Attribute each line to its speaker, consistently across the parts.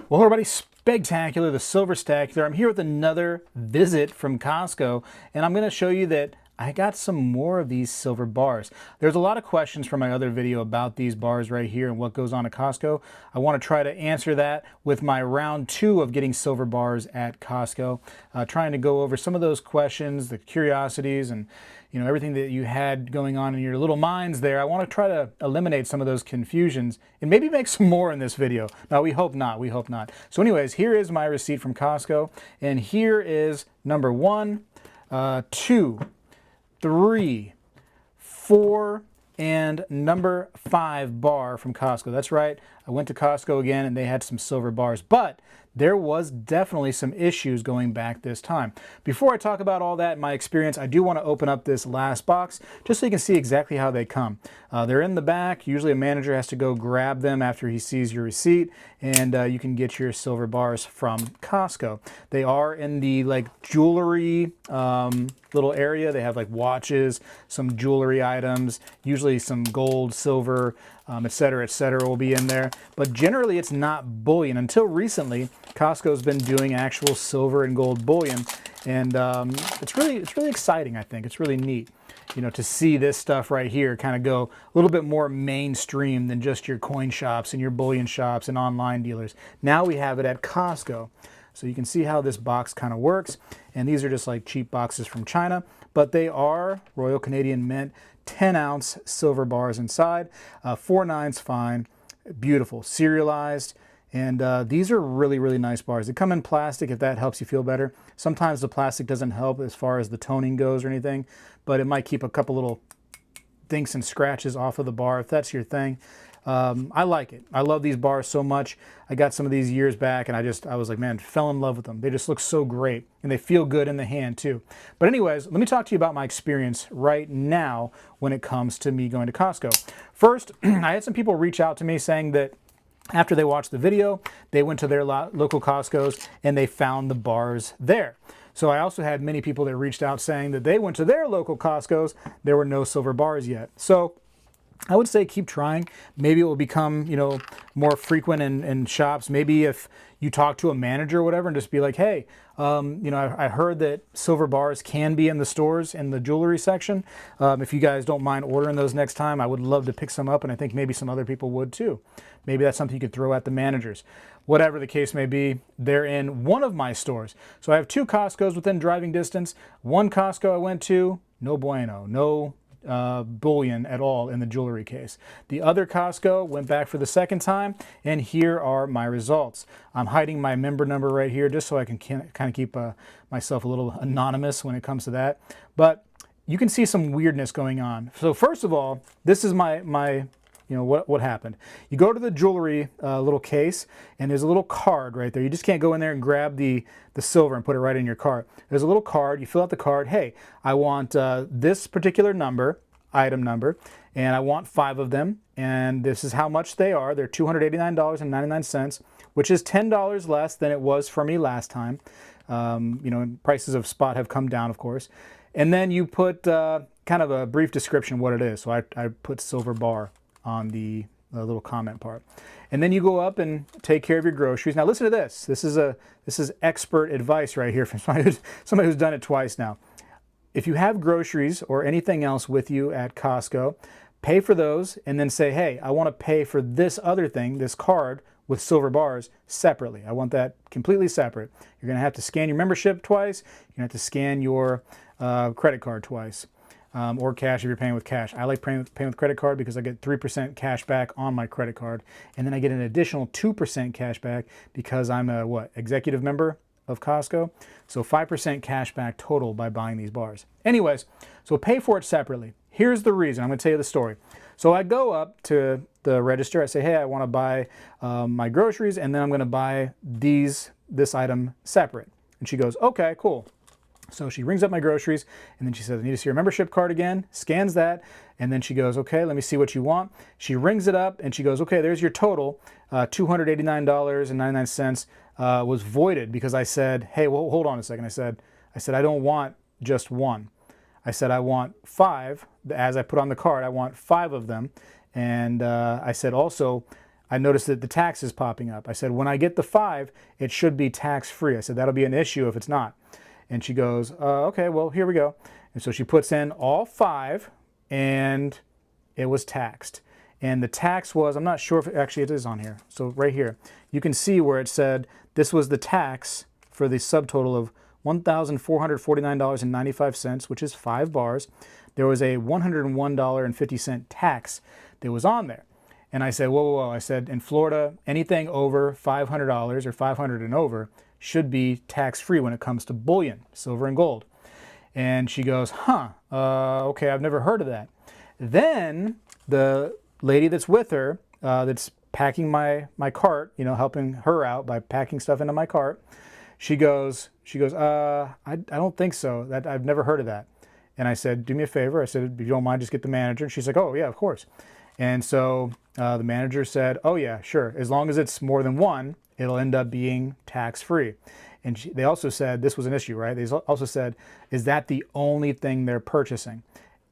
Speaker 1: Well, hello everybody, Spegtacular, the Silver Stacular. I'm here with another visit from Costco, and I'm going to show you that I got some more of these silver bars. There's a lot of questions from my other video about these bars right here and what goes on at Costco. I want to try to answer that with my round 2 of getting silver bars at Costco, trying to go over some of those questions, the curiosities, and everything that you had going on in your little minds there. I want to try to eliminate some of those confusions and maybe make some more in this video. No, we hope not. We hope not. So anyways, here is my receipt from Costco, and here is number 1, 2, 3, 4, and number 5 bar from Costco. That's right, I went to Costco again and they had some silver bars, but there was definitely some issues going back this time. Before I talk about all that in my experience, I do want to open up this last box just so you can see exactly how they come. They're in the back. Usually a manager has to go grab them after he sees your receipt, and you can get your silver bars from Costco. They are in the jewelry little area. They have watches, some jewelry items, usually some gold, silver, etc., will be in there. But generally it's not bullion. Until recently, Costco's been doing actual silver and gold bullion, and it's really exciting. I think it's really neat, to see this stuff right here kind of go a little bit more mainstream than just your coin shops and your bullion shops and online dealers. Now we have it at Costco. So you can see how this box kind of works. And these are just cheap boxes from China, but they are Royal Canadian Mint 10-ounce silver bars inside. 4/9's fine, beautiful, serialized. And these are really nice bars. They come in plastic, if that helps you feel better. Sometimes the plastic doesn't help as far as the toning goes or anything, but it might keep a couple little dinks and scratches off of the bar if that's your thing. I like it. I love these bars so much. I got some of these years back and I was like, man, fell in love with them. They just look so great and they feel good in the hand too. But anyways, let me talk to you about my experience right now when it comes to me going to Costco. First, I had some people reach out to me saying that after they watched the video, they went to their local Costco's and they found the bars there. So I also had many people that reached out saying that they went to their local Costco's, there were no silver bars yet. So I would say keep trying. Maybe it will become, more frequent in shops. Maybe if you talk to a manager or whatever and just be like, hey, I heard that silver bars can be in the stores in the jewelry section. If you guys don't mind ordering those next time, I would love to pick some up, and I think maybe some other people would too. Maybe that's something you could throw at the managers. Whatever the case may be, they're in one of my stores. So I have 2 Costco's within driving distance. One Costco I went to, no bueno, no bullion at all in the jewelry case. The other Costco went back for the second time, and here are my results. I'm hiding my member number right here just so I can kind of keep myself a little anonymous when it comes to that. But you can see some weirdness going on. So first of all, this is my what happened. You go to the jewelry little case, and there's a little card right there. You just can't go in there and grab the silver and put it right in your cart. There's a little card. You fill out the card. Hey, I want this particular number, item number, and I want 5 of them, and this is how much they are. They're $289.99, which is $10 less than it was for me last time. Prices of spot have come down, of course. And then you put kind of a brief description of what it is. So I put silver bar on the little comment part, and then you go up and take care of your groceries. Now listen to this. This is expert advice right here from somebody who's done it twice now. If you have groceries or anything else with you at Costco, pay for those and then say, hey, I want to pay for this other thing, this card with silver bars, separately. I want that completely separate. You're going to have to scan your membership twice. You're going to have to scan your credit card twice. Or cash if you're paying with cash. I like paying with credit card because I get 3% cash back on my credit card, and then I get an additional 2% cash back because I'm a executive member of Costco. So 5% cash back total by buying these bars. Anyways, so pay for it separately. Here's the reason. I'm going to tell you the story. So I go up to the register. I say, hey, I want to buy my groceries, and then I'm going to buy this item separate. And she goes, okay, cool. So she rings up my groceries, and then she says, I need to see your membership card again, scans that, and then she goes, okay, let me see what you want. She rings it up, and she goes, okay, there's your total, $289.99 was voided because I said, hey, well, hold on a second. I said, I don't want just one. I said, I want 5. As I put on the card, I want 5 of them. And I said, also, I noticed that the tax is popping up. I said, when I get the 5, it should be tax-free. I said, that'll be an issue if it's not. And she goes, okay, well, here we go. And so she puts in all 5, and it was taxed. And the tax was, I'm not sure if actually it is on here. So right here, you can see where it said this was the tax for the subtotal of $1,449.95, which is 5 bars. There was a $101.50 tax that was on there. And I said, whoa, whoa, whoa. I said, in Florida, anything over $500 or 500 and over should be tax-free when it comes to bullion, silver and gold. And she goes, okay, I've never heard of that. Then the lady that's with her, that's packing my cart, you know, helping her out by packing stuff into my cart, she goes, I don't think so. I've never heard of that. And I said, do me a favor. I said, if you don't mind, just get the manager. And she's like, oh, yeah, of course. And so the manager said, oh, yeah, sure. As long as it's more than 1, it'll end up being tax-free. And they also said, this was an issue, right? They also said, is that the only thing they're purchasing?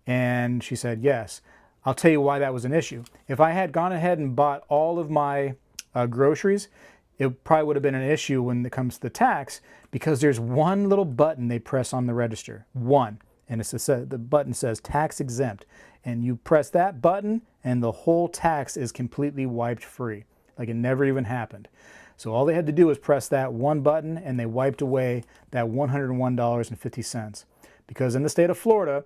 Speaker 1: And she said, yes. I'll tell you why that was an issue. If I had gone ahead and bought all of my groceries, it probably would have been an issue when it comes to the tax, because there's one little button they press on the register, one. And the button says tax exempt. And you press that button and the whole tax is completely wiped free. Like it never even happened. So all they had to do was press that one button and they wiped away that $101.50. Because in the state of Florida,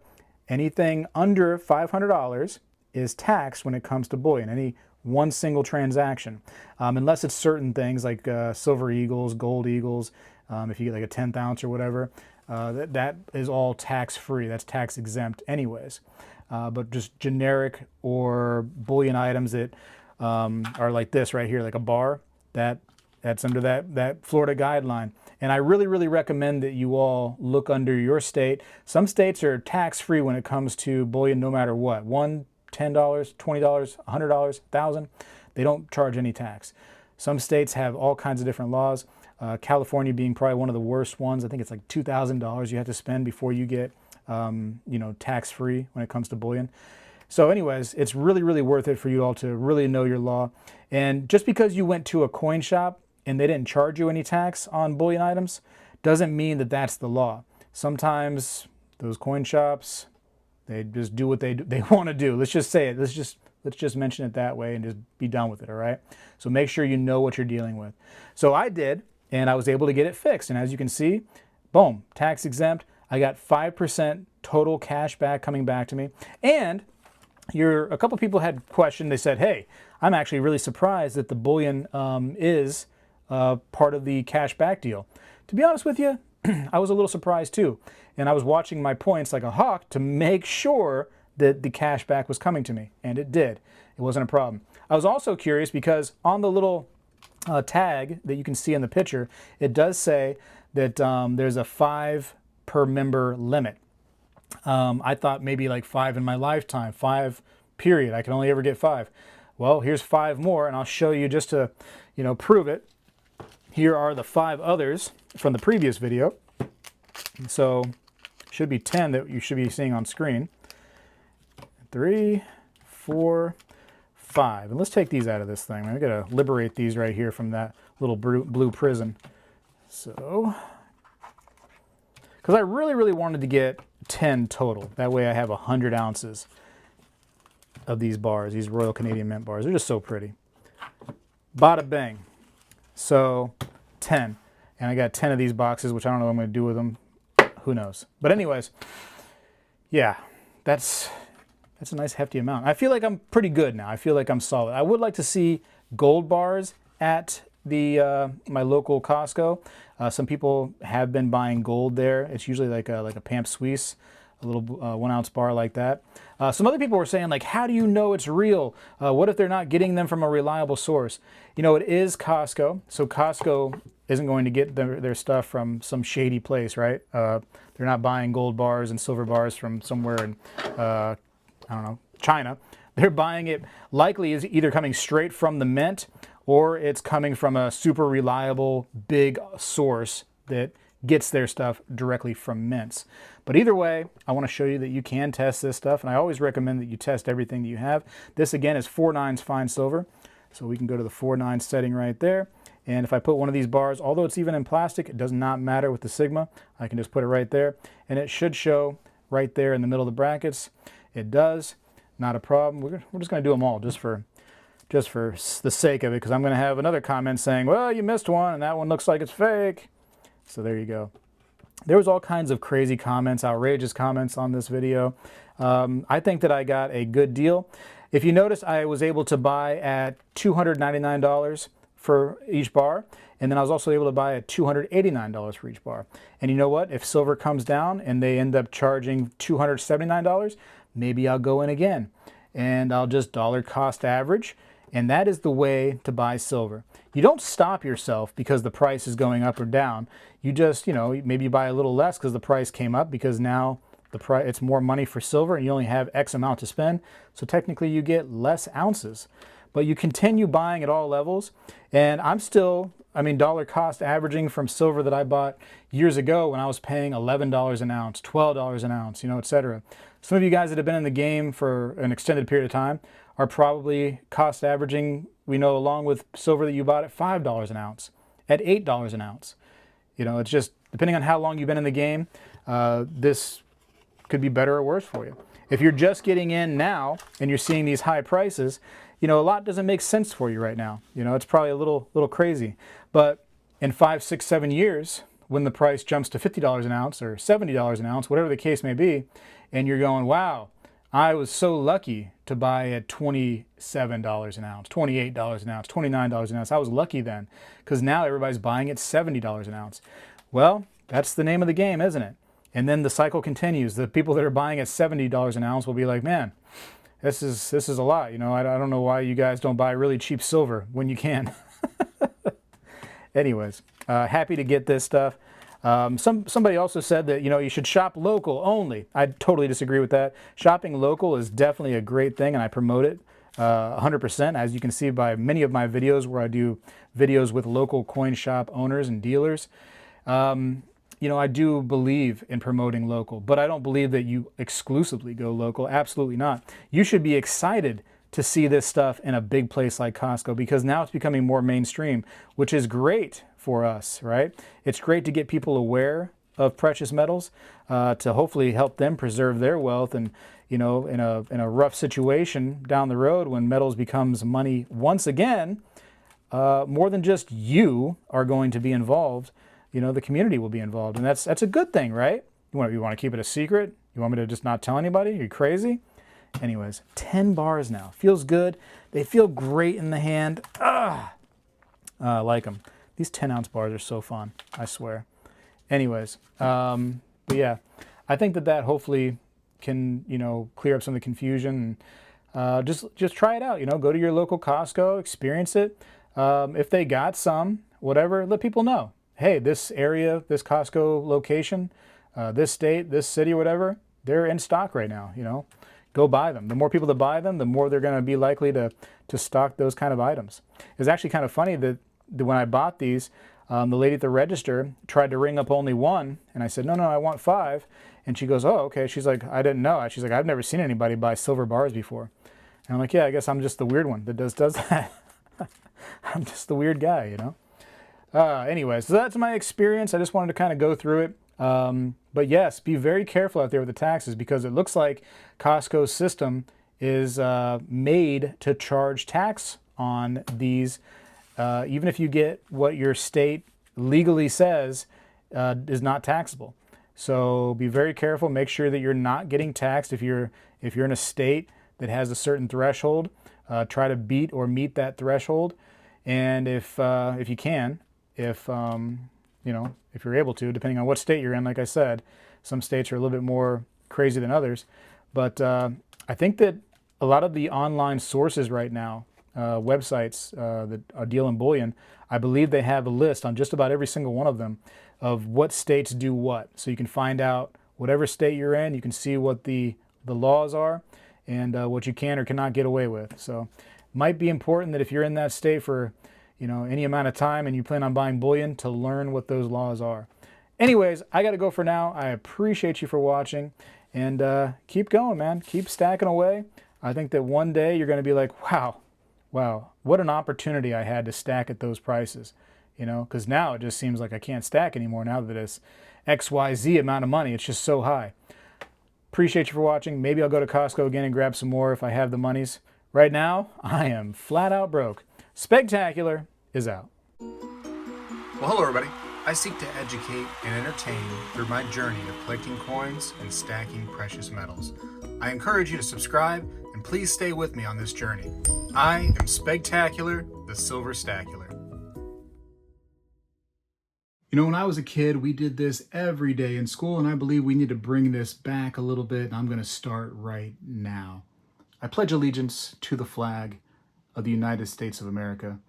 Speaker 1: anything under $500 is taxed when it comes to bullion, any one single transaction. Unless it's certain things like silver eagles, gold eagles, if you get like a 10th ounce or whatever, that is all tax-free. That's tax exempt anyways. But just generic or bullion items that are like this right here, like a bar, that's under that Florida guideline. And I really, really recommend that you all look under your state. Some states are tax-free when it comes to bullion no matter what. $1, $10, $20, $100, $1,000. They don't charge any tax. Some states have all kinds of different laws. California being probably one of the worst ones. I think it's like $2,000 you have to spend before you get tax-free when it comes to bullion. So anyways, it's really, really worth it for you all to really know your law. And just because you went to a coin shop and they didn't charge you any tax on bullion items doesn't mean that that's the law. Sometimes those coin shops, they just do what they want to do. Let's just say it. Let's just mention it that way and just be done with it, all right? So make sure you know what you're dealing with. So I did, and I was able to get it fixed. And as you can see, boom, tax exempt. I got 5% total cash back coming back to me. And a couple people had questioned. They said, hey, I'm actually really surprised that the bullion is part of the cash back deal. To be honest with you, I was a little surprised too. And I was watching my points like a hawk to make sure that the cash back was coming to me. And it did. It wasn't a problem. I was also curious because on the little tag that you can see in the picture, it does say that there's a 5 per member limit. I thought maybe like 5 in my lifetime, 5 period. I can only ever get 5. Well, here's 5 more, and I'll show you just to, prove it. Here are the 5 others from the previous video. So, should be 10 that you should be seeing on screen. 3, 4, 5. And let's take these out of this thing. I gotta liberate these right here from that little blue prison. So, because I really, really wanted to get 10 total. That way I have 100 ounces of these bars, these Royal Canadian Mint bars. They're just so pretty. Bada bang. So 10. And I got 10 of these boxes, which I don't know what I'm going to do with them. Who knows? But anyways, yeah, that's a nice hefty amount. I feel like I'm pretty good now. I feel like I'm solid. I would like to see gold bars at the my local Costco. Some people have been buying gold there. It's usually like a Pamp Suisse, a little 1 ounce bar like that. Some other people were saying, like, how do you know it's real? What if they're not getting them from a reliable source? It is Costco, so Costco isn't going to get their stuff from some shady place, right? They're not buying gold bars and silver bars from somewhere in, I don't know, China. They're buying it, likely is either coming straight from the mint or it's coming from a super reliable big source that gets their stuff directly from mints. But either way, I want to show you that you can test this stuff, and I always recommend that you test everything that you have. This again is 4 nines fine silver. So we can go to the 4.9 setting right there. And if I put one of these bars, although it's even in plastic, it does not matter with the Sigma. I can just put it right there, and it should show right there in the middle of the brackets. It does, not a problem. We're just going to do them all just for the sake of it, because I'm going to have another comment saying, well, you missed one, and that one looks like it's fake. So there you go. There was all kinds of crazy comments, outrageous comments on this video. I think that I got a good deal. If you notice, I was able to buy at $299 for each bar, and then I was also able to buy at $289 for each bar. And you know what? If silver comes down and they end up charging $279, maybe I'll go in again, and I'll just dollar cost average. And that is the way to buy silver. You don't stop yourself because the price is going up or down. You just, maybe you buy a little less because the price came up, because now it's more money for silver and you only have X amount to spend. So technically you get less ounces. But you continue buying at all levels. And I'm still, dollar cost averaging from silver that I bought years ago when I was paying $11 an ounce, $12 an ounce, etc. Some of you guys that have been in the game for an extended period of time are probably cost averaging, along with silver that you bought at $5 an ounce, at $8 an ounce. It's just, depending on how long you've been in the game, this could be better or worse for you. If you're just getting in now and you're seeing these high prices, a lot doesn't make sense for you right now. It's probably a little crazy. But in 5, 6, 7 years, when the price jumps to $50 an ounce or $70 an ounce, whatever the case may be, and you're going, wow, I was so lucky to buy at $27 an ounce, $28 an ounce, $29 an ounce. I was lucky then, because now everybody's buying at $70 an ounce. Well, that's the name of the game, isn't it? And then the cycle continues. The people that are buying at $70 an ounce will be like, man, this is a lot. I don't know why you guys don't buy really cheap silver when you can. Anyways, happy to get this stuff. Somebody also said that, you should shop local only. I totally disagree with that. Shopping local is definitely a great thing, and I promote it 100%, as you can see by many of my videos where I do videos with local coin shop owners and dealers. I do believe in promoting local, but I don't believe that you exclusively go local. Absolutely not. You should be excited to see this stuff in a big place like Costco, because now it's becoming more mainstream, which is great for us, right? It's great to get people aware of precious metals, to hopefully help them preserve their wealth, and in a rough situation down the road when metals becomes money once again, more than just you are going to be involved. The community will be involved, and that's a good thing, right? You want to keep it a secret? You want me to just not tell anybody? Are you crazy? Anyways, 10 bars now. Feels good. They feel great in the hand. I like them. These 10-ounce bars are so fun, I swear. Anyways, but yeah, I think that hopefully can, clear up some of the confusion. And, just try it out. Go to your local Costco, experience it. If they got some, whatever, let people know. Hey, this area, this Costco location, this state, this city, whatever, they're in stock right now. Go buy them. The more people that buy them, the more they're going to be likely to stock those kind of items. It's actually kind of funny that when I bought these, the lady at the register tried to ring up only one, and I said, no, I want 5. And she goes, oh, okay. She's like, I didn't know. She's like, I've never seen anybody buy silver bars before. And I'm like, yeah, I guess I'm just the weird one that does that. I'm just the weird guy, Anyways, so that's my experience. I just wanted to kind of go through it. But yes, be very careful out there with the taxes, because it looks like Costco's system is made to charge tax on these, even if you get what your state legally says is not taxable. So be very careful. Make sure that you're not getting taxed if you're in a state that has a certain threshold. Try to beat or meet that threshold, and if you can, if you're able to, depending on what state you're in. Like I said, some states are a little bit more crazy than others. But I think that a lot of the online sources right now, websites that are dealing bullion, I believe they have a list on just about every single one of them of what states do what. So you can find out whatever state you're in, you can see what the laws are and what you can or cannot get away with. So might be important that if you're in that state for any amount of time and you plan on buying bullion, to learn what those laws are. Anyways, I got to go for now. I appreciate you for watching, and keep going, man. Keep stacking away. I think that one day you're going to be like, wow, Wow, what an opportunity I had to stack at those prices, you know, because now it just seems like I can't stack anymore now that it's XYZ amount of money. It's just so high. Appreciate you for watching. Maybe I'll go to Costco again and grab some more if I have the monies. Right now, I am flat out broke. Spegtacular is out.
Speaker 2: Well, hello everybody. I seek to educate and entertain through my journey of collecting coins and stacking precious metals. I encourage you to subscribe and please stay with me on this journey. I am Spegtacular, the Silver Stacular.
Speaker 1: You know, when I was a kid, we did this every day in school, and I believe we need to bring this back a little bit, and I'm going to start right now. I pledge allegiance to the flag of the United States of America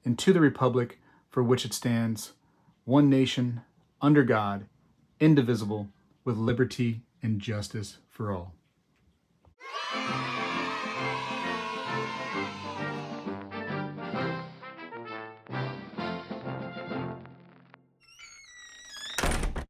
Speaker 1: and to the republic for which it stands, one nation, under God, indivisible, with liberty and justice for all.